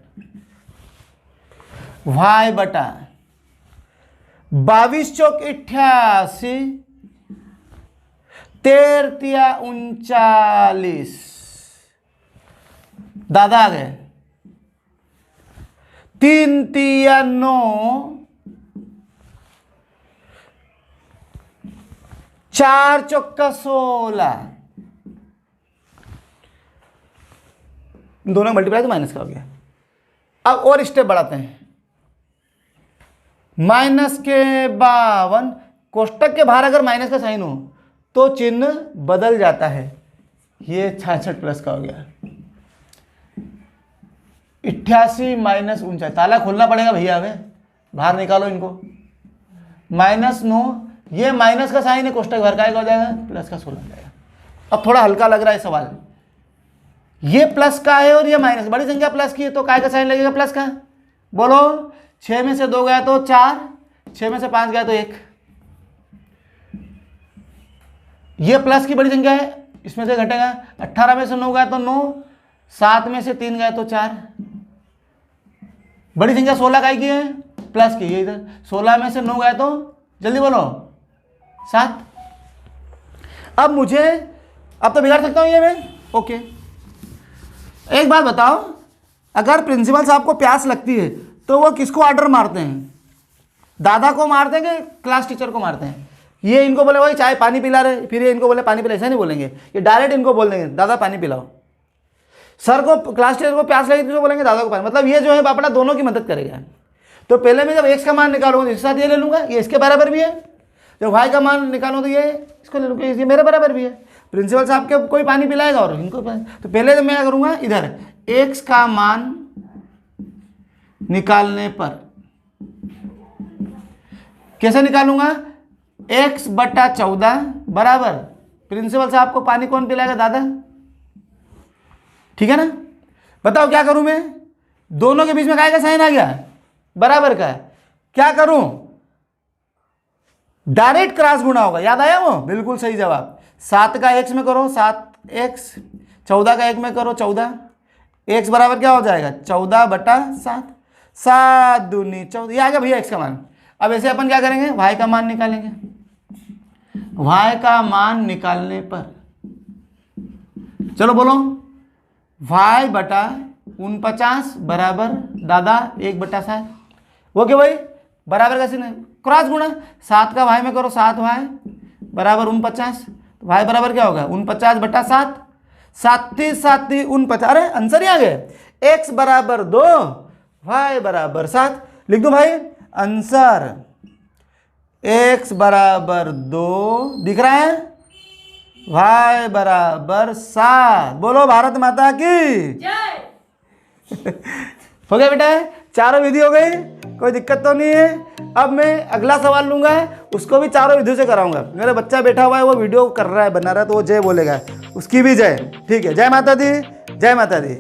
y बटा 22 चौक 88, 13 तिया 39, दादा आ गए, 3 तिया 9, 4 चौका 16, दोनों मल्टीप्लाई तो माइनस का हो गया। अब और स्टेप बढ़ाते हैं, माइनस के 52, कोष्टक के बाहर अगर माइनस का साइन हो तो चिन्ह बदल जाता है। ये 66 प्लस का हो गया, 88 माइनस 49, ताला खोलना पड़ेगा भैया, हमें बाहर निकालो इनको, -9, ये माइनस का साइन है, कोष्टक भर का हो जाएगा, प्लस का 16 हो जाएगा। अब थोड़ा हल्का लग रहा है सवाल, ये प्लस का है और ये माइनस, बड़ी संख्या प्लस की है तो काय का साइन लगेगा? प्लस का। बोलो, 6 में से 2 गया तो 4, 6 में से 5 गया तो 1, ये प्लस की बड़ी संख्या है, इसमें से घटेगा। 18 में से 9 गया तो 9, 7 में से 3 गया तो 4, बड़ी संख्या 16 काय की है? प्लस की, ये इधर 16 में से 9 गया तो जल्दी बोलो 7। अब मुझे, अब तो बिगाड़ सकता हूं ये मैं। ओके, एक बात बताओ, अगर प्रिंसिपल साहब को प्यास लगती है तो वो किसको ऑर्डर मारते हैं? दादा को मारते हैं कि क्लास टीचर को मारते हैं? ये इनको बोले भाई चाय पानी पिला रहे, फिर ये इनको बोले पानी पिला, ऐसा नहीं बोलेंगे, ये डायरेक्ट इनको बोल देंगे दादा पानी पिलाओ। सर को, क्लास टीचर को प्यास लगी तो बोलेंगे दादा को पानी, मतलब ये जो है बापड़ा दोनों की मदद करेगा। तो पहले मैं जब x का मान निकालूंगा तो इसके साथ ये ले लूंगा, ये इसके बराबर भी है। जब y का मान निकालूं तो ये इसको ले लूंगा, ये मेरे बराबर भी है। प्रिंसिपल साहब के कोई पानी पिलाएगा और इनको, तो पहले तो मैं क्या करूंगा, इधर x का मान निकालने पर कैसे निकालूंगा? x बटा 14 बराबर प्रिंसिपल साहब को पानी कौन पिलाएगा? दादा। ठीक है ना? बताओ क्या करूं मैं? दोनों के बीच में काय का साइन आ गया? बराबर का। क्या करूं? डायरेक्ट क्रॉस गुणा होगा, याद आया वो? बिल्कुल सही जवाब। 7 का x में करो 7x, 14 का 1 में करो 14, x बराबर क्या हो जाएगा? 14 बटा 7, 7 दूनी 14, ये आ गया भैया x का मान। अब ऐसे अपन क्या करेंगे? y का मान निकालेंगे। y का मान निकालने पर चलो बोलो, y बटा 49 बराबर दादा 1 बटा 7। वो क्या भाई? बराबर कैसे नहीं? क्रॉस गुणा। 7 का y में करो 7y बराबर 49, तो y बराबर क्या होगा? 49 बटा 7, 7 7 49। अरे आंसर ही आ गए। x बराबर 2, y बराबर 7। लिख दो भाई आंसर, x बराबर 2 दिख रहा है, y बराबर 7। बोलो भारत माता की जय। हो गया बेटा, चारों विधि हो गई, कोई दिक्कत तो नहीं है। अब मैं अगला सवाल लूंगा, उसको भी चारों विधियों से कराऊंगा। मेरा बच्चा बैठा हुआ है, वो वीडियो कर रहा है, बना रहा है, तो वो जय बोलेगा, उसकी भी जय। ठीक है, जय माता दी, जय माता दी।